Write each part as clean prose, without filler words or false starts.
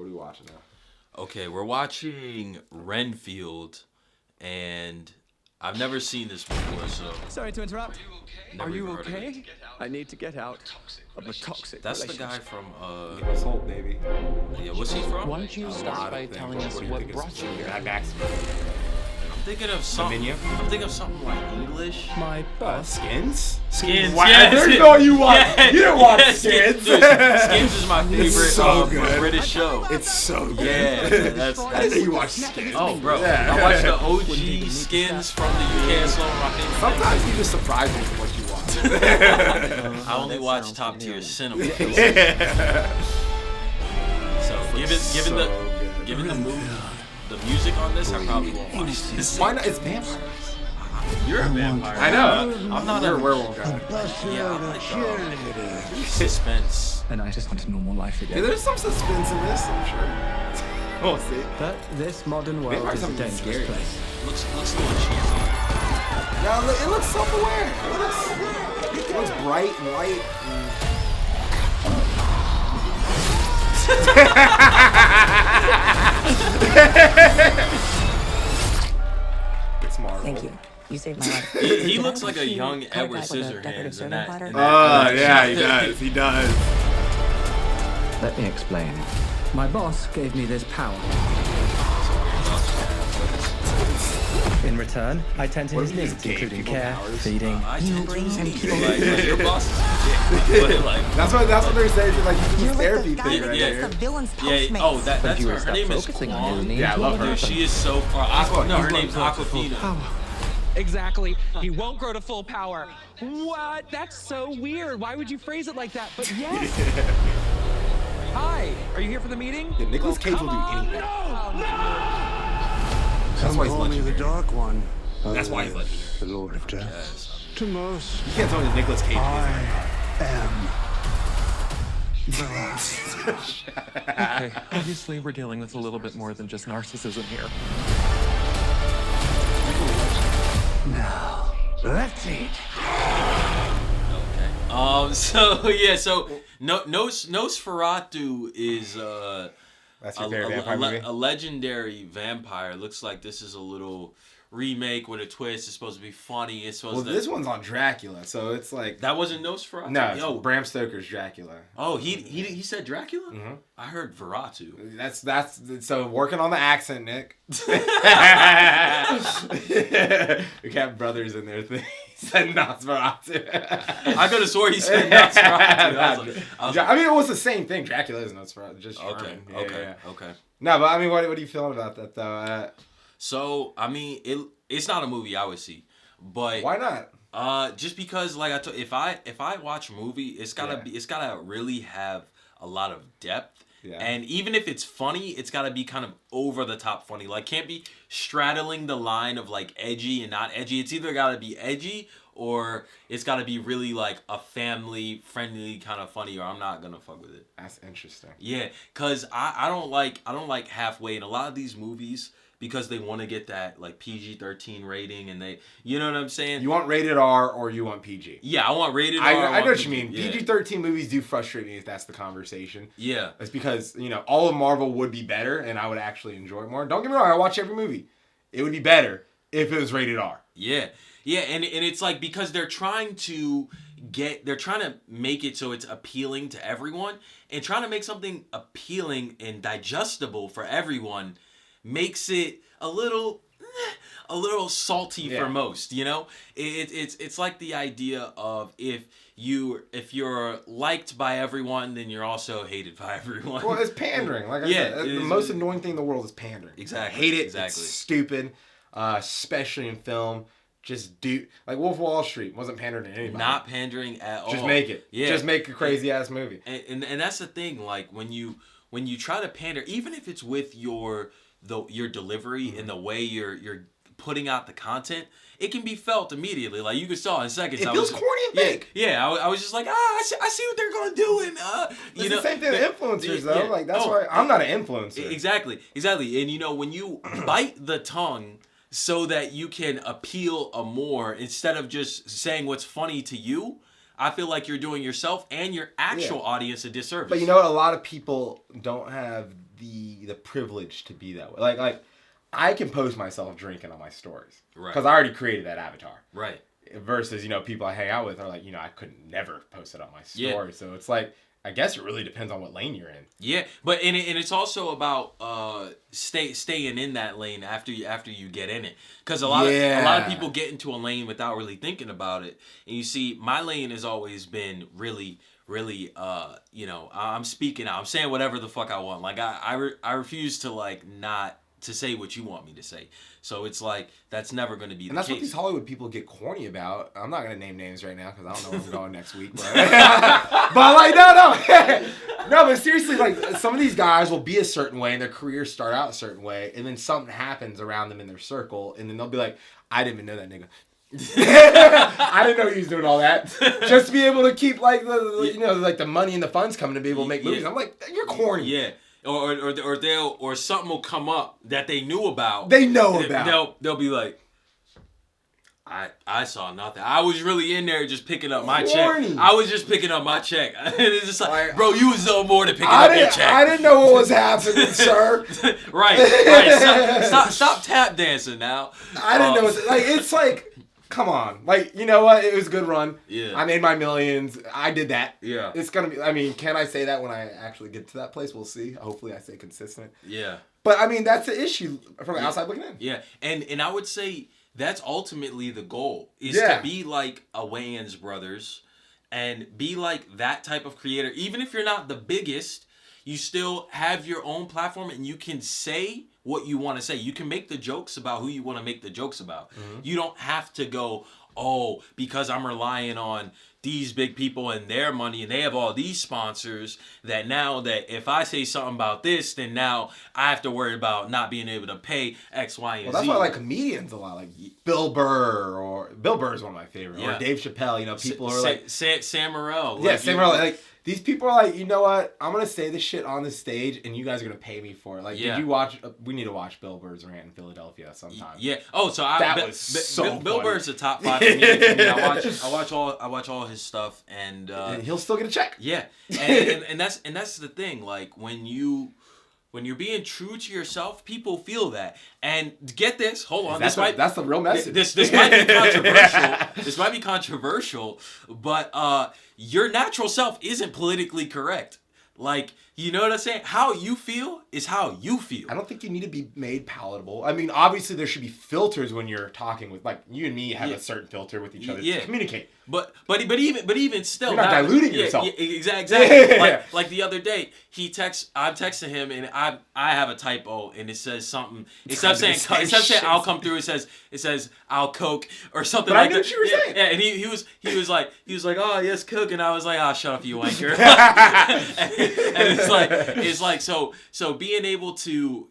What are we watching now? Okay, we're watching Renfield, and I've never seen this before, so... Sorry to interrupt. Are you okay? I need to get out of a toxic That's the guy from, Nicolas Hoult, baby. Yeah, what's he from? Why don't you start by telling us what brought you here? I'm thinking of something. I'm thinking of something like English. My boss. Skins? Skins. Wow, Yes. there's no you watch. Yeah. You didn't watch Yeah, Skins. Dude, Skins is my favorite so good. British show. It's so good. Yeah, that's I didn't know you watched Skins. Oh, bro. Yeah. I watched the OG Skins from the UK song. Sometimes you just surprise me with what you watch. I only watch top tier cinema. So given the music on this, I probably won't watch this. Why not? It's vampires. You're a vampire. I know. I'm not You're a a werewolf guy. Yeah, I'm like suspense. And I just want a normal life Yeah, again. there's some suspense in this, I'm sure. We'll see. But this modern world Vampires is a are dangerous scary. place. Looks a little cheesy. No, it looks self-aware. It looks bright and light. It's Marvel. Thank you. You saved my life. He looks like a young Edward Scissorhands in that. Yeah, he does. He does. Let me explain. My boss gave me this power. In return, I tend to his needs, including care, feeding. I tend to like your boss is but like That's what they're saying. Like, you can You're use like therapy the guy thing that right gets here. the villain's yeah. Postmates. Oh, that's you her. were Her name is focusing on Kwon. your Yeah, I love her. Dude, she is so far. No, her name's He's Aquafina. Exactly. He won't grow to full power. What? That's so weird. Why would you phrase it like that? But yes. Hi. Are you here for the meeting? Yeah, Nicolas Cage will do anything. That's why he's Call me the legendary. Dark One. That's why he's legendary. The Lord of Death. To most, You can't tell me that Nicolas Cage I am. Okay, obviously we're dealing with a little bit more than just narcissism here. Now, let's eat. So yeah, so Nosferatu is That's your favorite vampire movie? a legendary vampire. Looks like this is a little remake with a twist. It's supposed to be funny. It's supposed Well, to. this one's on Dracula, so it's like... That wasn't Nosferatu. No, it's Yo. Bram Stoker's Dracula. Oh, he said Dracula. Mhm. I heard Veratu. That's so working on the accent, Nick. We got brothers in there. He said Nosferatu. I could have swore he said Nosferatu. I mean, it was the same thing. Dracula is Nosferatu. Just Okay, Sherman. Yeah, okay, yeah, yeah. okay. No, but I mean, what are you feeling about that though? So I mean, it's not a movie I would see, but Why not? just because like if I watch a movie, it's gotta really have a lot of depth. Yeah. And even if it's funny, it's gotta be kind of over the top funny. Like can't be straddling the line of like edgy and not edgy. It's either gotta be edgy or it's gotta be really like a family friendly kind of funny, or I'm not gonna fuck with it. That's interesting. Yeah, cause I don't like halfway in a lot of these movies because they want to get that like PG-13 rating and they, you know what I'm saying? You want rated R or you want PG? Yeah, I want rated R. I want know what PG. you mean. Yeah. PG-13 movies do frustrate me if that's the conversation. Yeah. It's because, all of Marvel would be better and I would actually enjoy it more. Don't get me wrong, I watch every movie. It would be better if it was rated R. Yeah. Yeah, and it's like because they're trying to make it so it's appealing to everyone, and trying to make something appealing and digestible for everyone makes it a little salty for most, it's like the idea of if you're liked by everyone, then you're also hated by everyone. Well, it's pandering. Like I said, the most annoying thing in the world is pandering. Exactly. I hate it. Exactly. It's stupid, especially in film. Just do like Wolf of Wall Street wasn't pandering to anybody. Not pandering at all. Just make it. Yeah. Just make a crazy ass movie. And that's the thing. Like when you try to pander, even if it's with your delivery and the way you're putting out the content, it can be felt immediately. Like you could saw in seconds. It feels corny and fake. Yeah. I was just like, I see what they're gonna do, and It's the same thing with influencers though. Yeah. Like that's why I'm not an influencer. Exactly. And when you bite the tongue so that you can appeal more instead of just saying what's funny to you, I feel like you're doing yourself and your actual audience a disservice. But you know what? A lot of people don't have the privilege to be that way. Like I can post myself drinking on my stories. Right. Because I already created that avatar. Right. Versus, people I hang out with are like, I could never post it on my story. Yeah. So it's like, I guess it really depends on what lane you're in. Yeah, but and it's also about staying in that lane after you get in it, because a lot of people get into a lane without really thinking about it. And you see, my lane has always been really I'm speaking out, I'm saying whatever the fuck I want. Like I refuse to like not to say what you want me to say. So it's like that's never going to be the case. And that's what these Hollywood people get corny about. I'm not going to name names right now because I don't know where I'm going next week. But, but like, no, but seriously, like some of these guys will be a certain way and their careers start out a certain way, and then something happens around them in their circle, and then they'll be like, I didn't even know that nigga. I didn't know he was doing all that. Just to be able to keep like like the money and the funds coming to be able to make movies. I'm like, you're corny. Yeah. Or something will come up that they knew about. They know about. They'll be like, I saw nothing. I was really in there just picking up my check. I was just picking up my check. It's just like, bro, you was no more than picking up your check. I didn't know what was happening, sir. right. Stop tap dancing now. I didn't know. It's like. Come on. Like, you know what? It was a good run. Yeah. I made my millions. I did that. Yeah. It's going to be, I mean, can I say that when I actually get to that place? We'll see. Hopefully I stay consistent. Yeah. But, I mean, that's the issue from the outside looking in. Yeah. And I would say that's ultimately the goal, is to be like a Wayans Brothers and be like that type of creator. Even if you're not the biggest, you still have your own platform and you can say what you want to say. You can make the jokes about who you want to make the jokes about. Mm-hmm. You don't have to go, because I'm relying on these big people and their money and they have all these sponsors, that now that if I say something about this, then now I have to worry about not being able to pay X, Y, and Z. Well, that's why I like comedians a lot. Like Bill Burr is one of my favorites. Or Dave Chappelle. People are like... Sam Morril. Yeah, Sam Morril. Like, these people are like, you know what? I'm going to say this shit on the stage, and you guys are going to pay me for it. Like, did you watch... we need to watch Bill Burr's rant in Philadelphia sometime. Yeah. Bill Burr's a top 5 comedian for me. I watch all his stuff, and he'll still get a check. Yeah. And that's the thing. Like, when you're being true to yourself, people feel that. And get this, hold on. That's the real message. This might be controversial. This might be controversial, but your natural self isn't politically correct. Like, you know what I'm saying? How you feel is how you feel. I don't think you need to be made palatable. I mean, obviously there should be filters when you're talking with, like, you and me have a certain filter with each other to communicate. But even still, you're not diluting yourself. Exactly. Like the other day, I'm texting him and I have a typo and it says something. Instead of saying I'll come through, it says I'll coke or something like that. I knew what you were saying. Yeah, and he was like, oh yes, coke, and I was like, shut up, you wanker. and it's like so being able to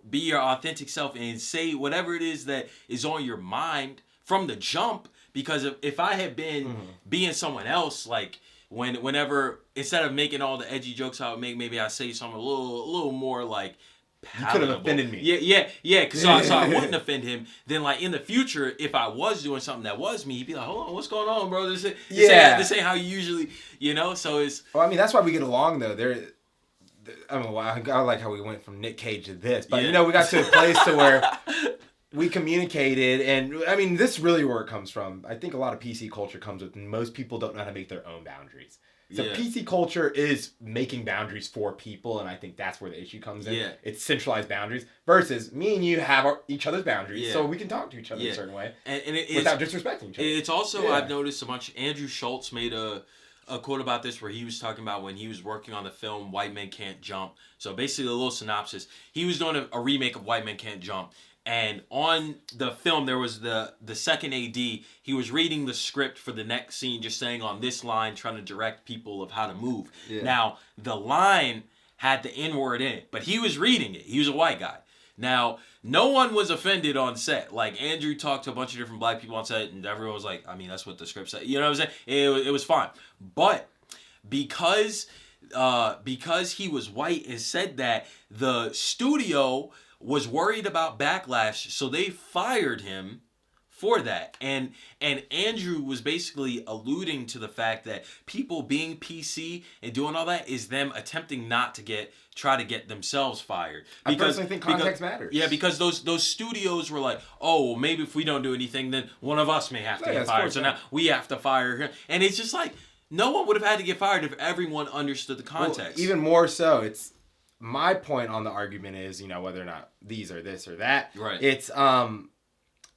be your authentic self and say whatever it is that is on your mind from the jump. Because if I had been being someone else, like whenever instead of making all the edgy jokes I would make, maybe I say something a little more like palatable. You could have offended me. Yeah. Because so I wouldn't offend him. Then like in the future, if I was doing something that was me, he'd be like, "Hold on, what's going on, bro? This ain't how you usually, So it's. Well, I mean, that's why we get along though. I mean, I like how we went from Nick Cage to this, but we got to a place to where. We communicated, and I mean, this is really where it comes from. I think a lot of PC culture comes with most people don't know how to make their own boundaries. So PC culture is making boundaries for people, and I think that's where the issue comes in. Yeah. It's centralized boundaries versus me and you have each other's boundaries, so we can talk to each other in a certain way and without disrespecting each other. It's also, I've noticed a bunch. Andrew Schultz made a quote about this where he was talking about when he was working on the film White Men Can't Jump. So basically, a little synopsis. He was doing a remake of White Men Can't Jump. And on the film, there was the second AD. He was reading the script for the next scene, just saying on this line, trying to direct people of how to move. Yeah. Now, the line had the N-word in it, but he was reading it. He was a white guy. Now, no one was offended on set. Like, Andrew talked to a bunch of different black people on set, and everyone was like, I mean, that's what the script said. You know what I'm saying? It was fine. But because he was white and said that, the studio was worried about backlash, so they fired him for that. And Andrew was basically alluding to the fact that people being PC and doing all that is them attempting not to try to get themselves fired. I personally think context matters. Yeah, because those studios were like, oh, well, maybe if we don't do anything, then one of us may have to get fired. So now we have to fire him. And it's just like, no one would have had to get fired if everyone understood the context. Well, even more so, it's my point on the argument is, whether or not these are this or that. Right. It's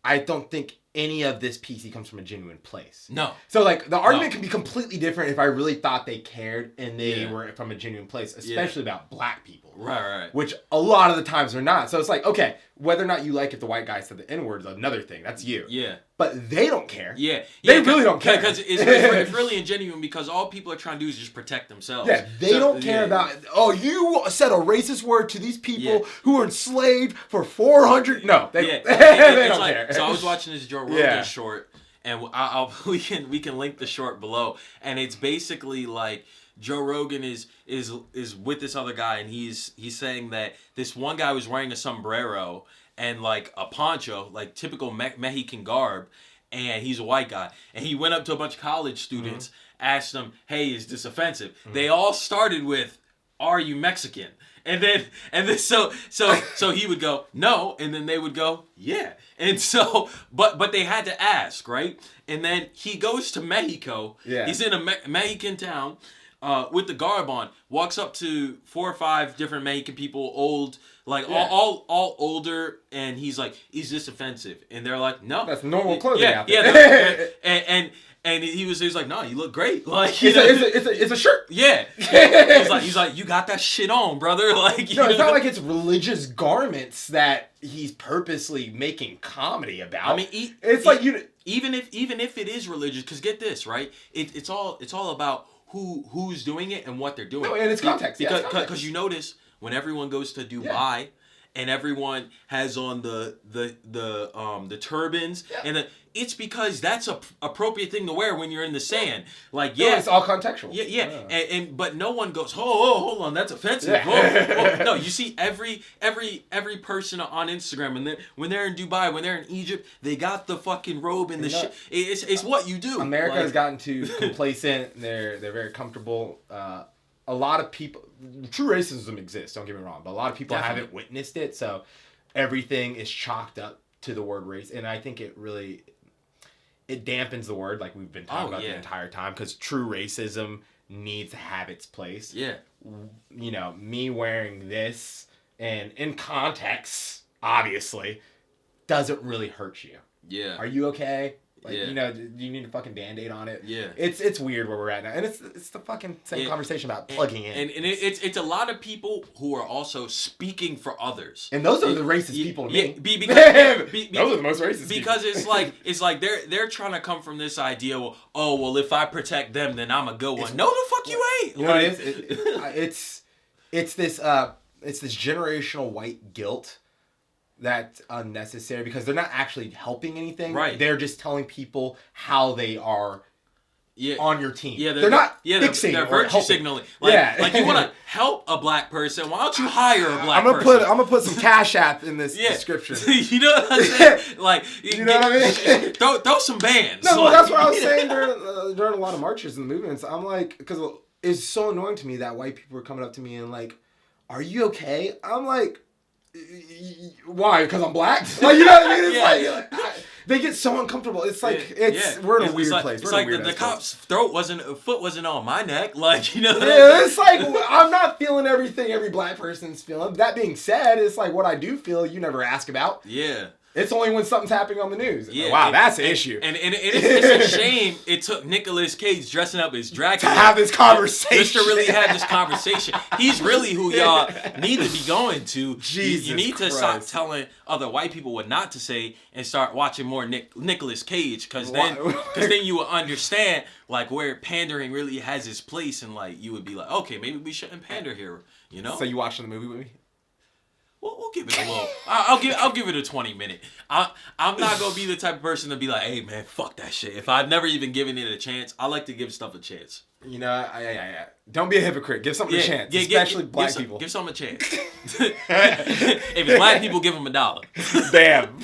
I don't think any of this PC comes from a genuine place. No. So, like, the argument can be completely different if I really thought they cared and they Yeah. were from a genuine place, especially about black people. Right. Which a lot of the times they're not. So it's like, okay, whether or not you like if the white guy said the N-word is another thing. That's you. Yeah. But they don't care. Yeah. They really don't care. Because it's really ingenuine because all people are trying to do is just protect themselves. Yeah, they don't care about, you said a racist word to these people who were enslaved for 400... No, they don't care. So I was watching this Joe Rogan short, and we can link the short below, and it's basically like Joe Rogan is with this other guy, and he's saying that this one guy was wearing a sombrero and like a poncho, like typical Mexican garb, and he's a white guy, and he went up to a bunch of college students, asked them, "Hey, is this offensive?" They all started with, "Are you Mexican?" And then so he would go, "No," and then they would go, "Yeah." And so but they had to ask, right? And then he goes to Mexico. Yeah. He's in a Mexican town with the garb on, walks up to 4 or 5 different Mexican people, old, like all older, and he's like, "Is this offensive?" And they're like, "No." That's normal clothing out there. Yeah, and he was like, "No, you look great." Like, it's a shirt. Yeah. he's like, "You got that shit on, brother." Like, no, it's not like it's religious garments that he's purposely making comedy about. I mean, even if it is religious, because get this, right? It's all about who's doing it and what they're doing. No, and it's context. Because you notice when everyone goes to Dubai and everyone has on the turbans and it's because that's a appropriate thing to wear when you're in the sand. Like, no, it's all contextual. Yeah. And but no one goes, oh, hold on, that's offensive. Oh. No, you see every person on Instagram, and when they're in Dubai, when they're in Egypt, they got the fucking robe and the shit. It's what you do. America has gotten too complacent. They're very comfortable. A lot of people, true racism exists, don't get me wrong, but a lot of people haven't witnessed it, so everything is chalked up to the word race, and I think it dampens the word, like we've been talking about the entire time, because true racism needs to have its place. Yeah. Me wearing this, and in context, obviously, doesn't really hurt you. Yeah. Are you okay? Like, do you need a fucking Band-Aid on it? Yeah. It's weird where we're at now. And it's the fucking same conversation about plugging in. And it's a lot of people who are also speaking for others. And those are the racist people to me. Those are the most racist because people. it's like they're trying to come from this idea, well, if I protect them, then I'm a good one. No, the fuck you ain't. You know what it is? It's this generational white guilt that's unnecessary because they're not actually helping anything. Right. They're just telling people how they are on your team. Yeah, they're not fixing. They're or virtue helping. signaling. Like you want to help a black person, why don't you hire a black person? I'm gonna put some Cash App in this description. You know what I'm saying? Like, you know what I mean? throw some bands. No, well, that's what I was saying during a lot of marches and movements. I'm like, because it's so annoying to me that white people are coming up to me and like, "Are you okay?" I'm like, why? Because I'm black? Like, you know what I mean? It's like they get so uncomfortable. It's like we're in a weird place. It's like the cop's foot wasn't on my neck. Like, you know. Yeah, it's like I'm not feeling everything every black person's feeling. That being said, it's like what I do feel you never ask about. Yeah. It's only when something's happening on the news. Yeah, Wow, that's an issue. And it's a shame it took Nicolas Cage dressing up as Dracula to have this conversation. Just to really have this conversation. He's really who y'all need to be going to. Jesus you need Christ. to stop telling other white people what not to say and start watching more Nicolas Cage, because then you will understand like where pandering really has its place, and like you would be like, okay, maybe we shouldn't pander here. You know. So you watching the movie with me? We'll give it a little. I'll give it a 20-minute. I'm not gonna be the type of person to be like, hey man, fuck that shit. If I've never even given it a chance, I like to give stuff a chance. You know, don't be a hypocrite. Give something a chance, especially black people. Give something a chance. If it's black people, give them $1. Damn.